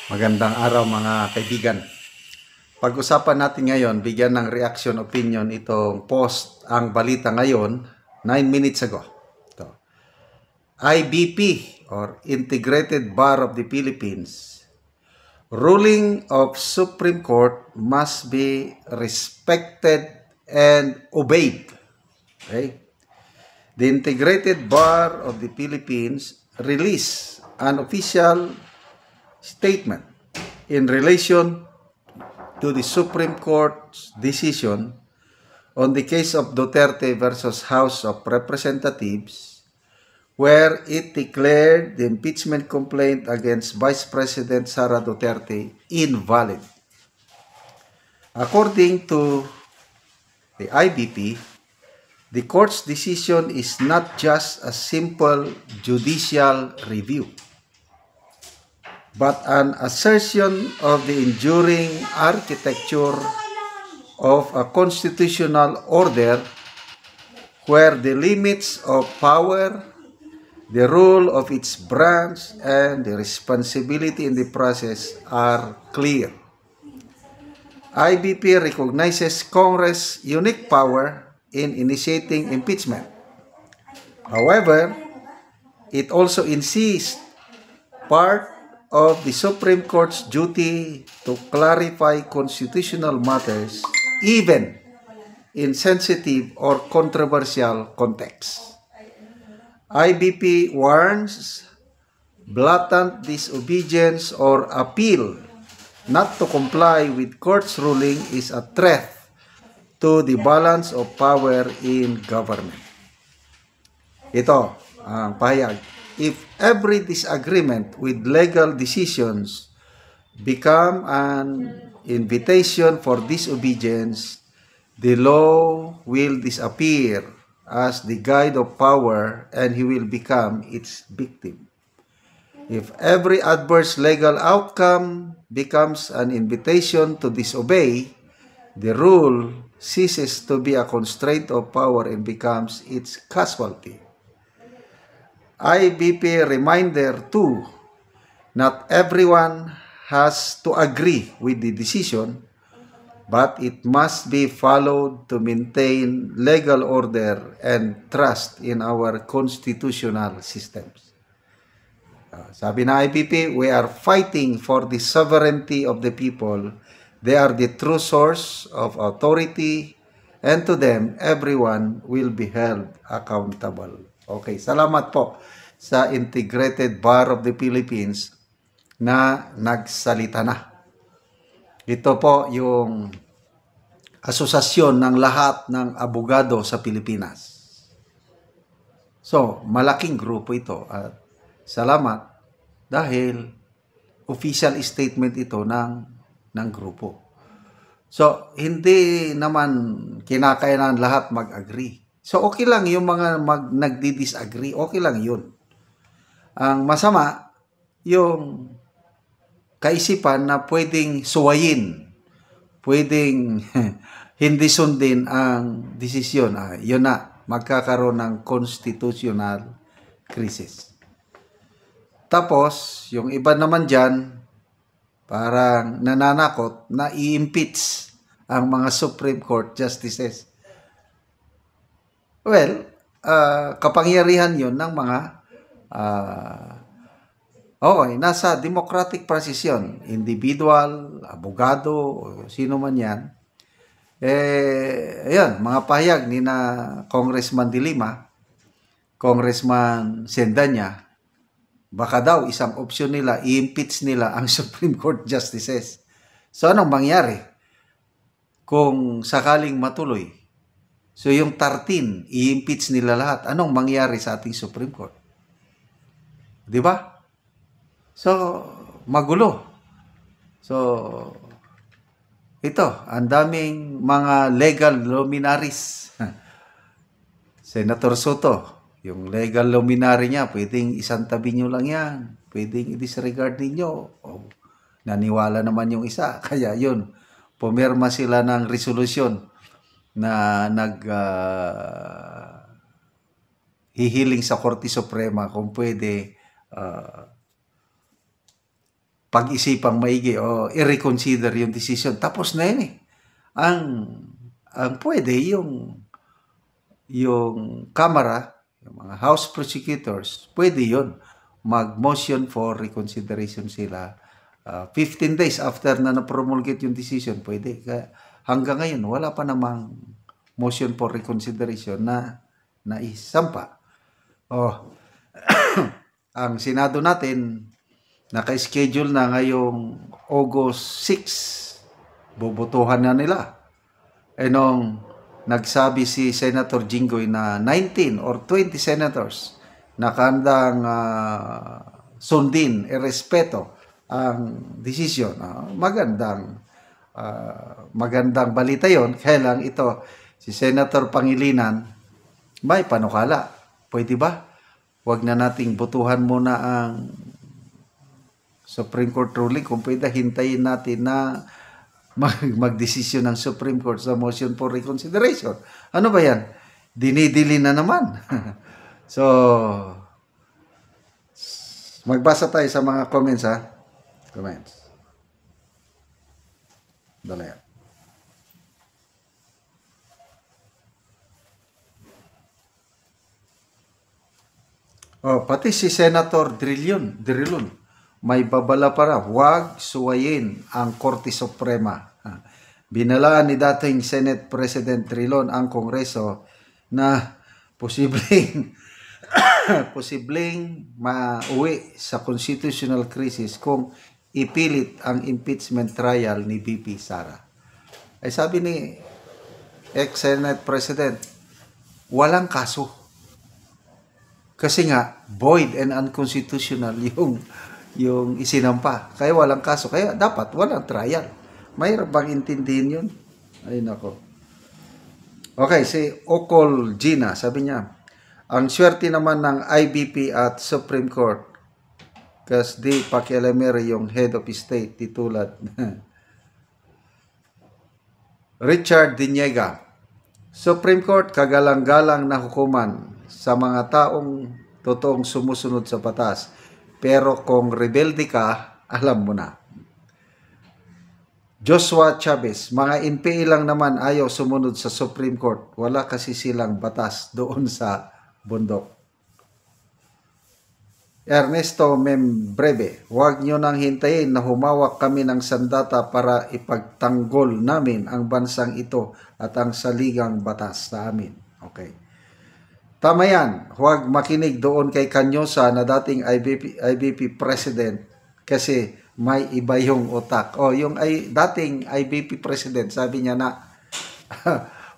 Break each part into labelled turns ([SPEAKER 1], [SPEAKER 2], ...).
[SPEAKER 1] Magandang araw mga kaibigan. Pag-usapan natin ngayon, bigyan ng reaction opinion itong post ang balita ngayon, 9 minutes ago. Ito. IBP or Integrated Bar of the Philippines. Ruling of Supreme Court must be respected and obeyed. Okay? The Integrated Bar of the Philippines released an official statement in relation to the Supreme Court's decision on the case of Duterte versus House of Representatives, where it declared the impeachment complaint against Vice President Sara Duterte invalid. According to the IBP, the court's decision is not just a simple judicial review, but an assertion of the enduring architecture of a constitutional order where the limits of power, the role of its branch, and the responsibility in the process are clear. IBP recognizes Congress' unique power in initiating impeachment. However, it also insists part of the Supreme Court's duty to clarify constitutional matters even in sensitive or controversial contexts. IBP warns blatant disobedience or appeal not to comply with court's ruling is a threat to the balance of power in government. Ito ang pahayag. If every disagreement with legal decisions become an invitation for disobedience, the law will disappear as the guide of power and he will become its victim. If every adverse legal outcome becomes an invitation to disobey, the rule ceases to be a constraint of power and becomes its casualty. IBP reminder too, not everyone has to agree with the decision, but it must be followed to maintain legal order and trust in our constitutional systems. Sabi na IBP, we are fighting for the sovereignty of the people. They are the true source of authority, and to them, everyone will be held accountable. Okay, salamat po sa Integrated Bar of the Philippines na nagsalita na. Ito po yung asosasyon ng lahat ng abogado sa Pilipinas. So, malaking grupo ito at salamat dahil official statement ito ng grupo. So, hindi naman kinakailangan lahat mag-agree. So, okay lang yung mga nagdi-disagree, okay lang yun. Ang masama, yung kaisipan na pwedeng suwayin, pwedeng hindi sundin ang desisyon. Yun na, magkakaroon ng constitutional crisis. Tapos, yung iba naman dyan, parang nananakot na i-impeach ang mga Supreme Court justices. Well, kapangyarihan yun ng mga nasa democratic process yun. Individual, abogado, sino man yan. Ayan, mga pahayag ni na Congressman De Lima, Congressman Sendanya, baka daw isang opsyon nila, i-impeach nila ang Supreme Court justices. So anong mangyari kung sakaling matuloy? So yung 13, i-impeach nila lahat. Anong mangyari sa ating Supreme Court? Di ba? So, magulo. So, ito, ang daming mga legal luminaries. Senator Soto, yung legal luminary niya, pwedeng isang tabi nyo lang yan. Pwedeng i-disregard ninyo. Naniwala naman yung isa. Kaya yun, pumirma sila ng resolusyon na hihiling sa Korte Suprema kung pwede pag-isipang maigi o i-reconsider yung decision. Tapos na yun eh. Ang pwede yung Kamara, yung mga House prosecutors, pwede yun. Mag-motion for reconsideration sila. 15 days after na na-promulgate yung decision, pwede. Kaya hanggang ngayon, wala pa namang motion for reconsideration na naisampa. Ang Senado natin, naka-schedule na ngayong August 6. Bubutuhan na nila. Nung nagsabi si Senator Jinggoy na 19 or 20 senators nakandang sundin, irespeto ang desisyon. Magandang balita yon. Kaya lang ito, si Senator Pangilinan, may panukala. Pwede ba? Huwag na nating butuhan muna ang Supreme Court ruling. Kung pwede, hintayin natin na magdesisyon ng Supreme Court sa motion for reconsideration. Ano ba yan? Dinidili na naman. So, magbasa tayo sa mga comments, ha? Comments. Dala yan. Pati si Senator Drilon, may babala para, huwag suwayin ang Korte Suprema. Binalaan ni dating Senate President Drilon ang Kongreso na posibleng mauwi sa constitutional crisis kung ipilit ang impeachment trial ni VP Sara. Ay sabi ni ex-Senate President, walang kaso. Kasi nga, void and unconstitutional yung isinampa. Kaya walang kaso. Kaya dapat walang trial. Mahirap bang intindihin yun? Ay nako. Okay, si Okol Gina, sabi niya, ang swerte naman ng IBP at Supreme Court kasi di pakialamere yung head of state titulad. Richard Diniega, Supreme Court kagalang-galang na hukuman sa mga taong totoong sumusunod sa batas. Pero kung rebelde ka, alam mo na. Joshua Chavez, mga NPA lang naman ayaw sumunod sa Supreme Court. Wala kasi silang batas doon sa bundok. Ernesto Membreve, huwag nyo nang hintayin na humawak kami ng sandata para ipagtanggol namin ang bansang ito at ang saligang batas sa amin. Okay. Tama yan. Huwag makinig doon kay Canyosa na dating IBP President kasi may iba yung utak. Yung dating IBP President, sabi niya na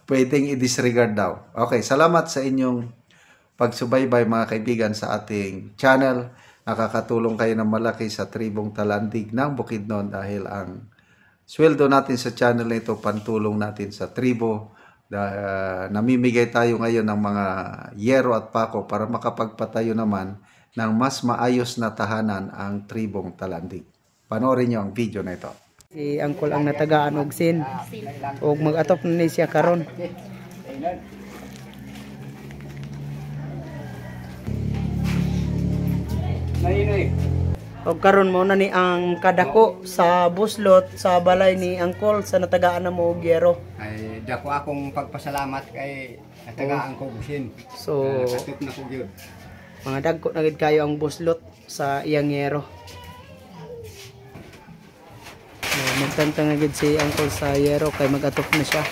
[SPEAKER 1] pwedeng i-disregard daw. Okay, salamat sa inyong pagsubaybay mga kaibigan sa ating channel. Nakakatulong kayo ng malaki sa Tribong Talandig ng Bukidnon dahil ang sweldo natin sa channel na ito, pantulong natin sa tribo. Namimigay tayo ngayon ng mga yero at pako para makapagpatayo naman ng mas maayos na tahanan ang Tribong Talandig. Panoorin niyo ang video na ito.
[SPEAKER 2] Si Angkol ang natagaan og sin ug mag-atop na ni siya karon. Og karon mo na ni ang kadako sa buslot sa balay ni Angkol sa natagaan na mo og yero.
[SPEAKER 3] Ay dako akong pagpasalamat kay natagaan ko busin.
[SPEAKER 2] So
[SPEAKER 3] Katip na ko gyud.
[SPEAKER 2] mga dagko na gid kayo ang buslot sa iyang yero. Magtantang na gid si Angkol sa yero kay mag-atop na siya.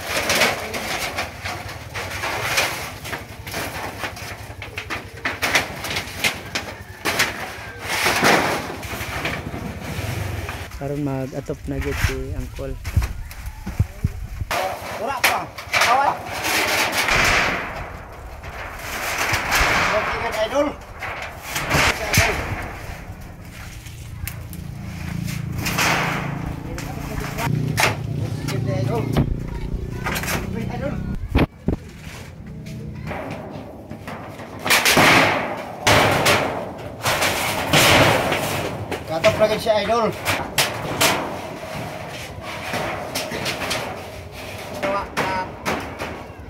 [SPEAKER 2] Karon mag-atop na gid si Angkol.
[SPEAKER 3] Ora pa. Awat. Okay, idol. Katap lagi si idol. Tawa na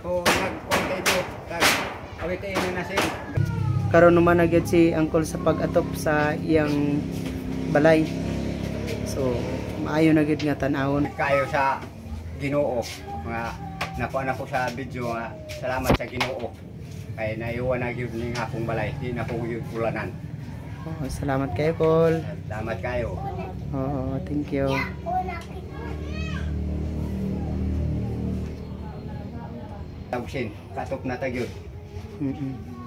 [SPEAKER 3] ko nag-contact kag awit na sin.
[SPEAKER 2] Karon naman na gid si Angkol sa pag-atop sa iyang balay. So maayo na gid nga tan-awon.
[SPEAKER 3] Kayo sa Ginoo nga nakuha na ko sa video nga salamat sa Ginoo kay naiwan na gyud ning akong balay di na ko gyud kulanan.
[SPEAKER 2] Oh, salamat kayo, Col.
[SPEAKER 3] Salamat kayo.
[SPEAKER 2] Oo, thank you.
[SPEAKER 3] Tagsin katop na tagyod.
[SPEAKER 2] Mm-mm.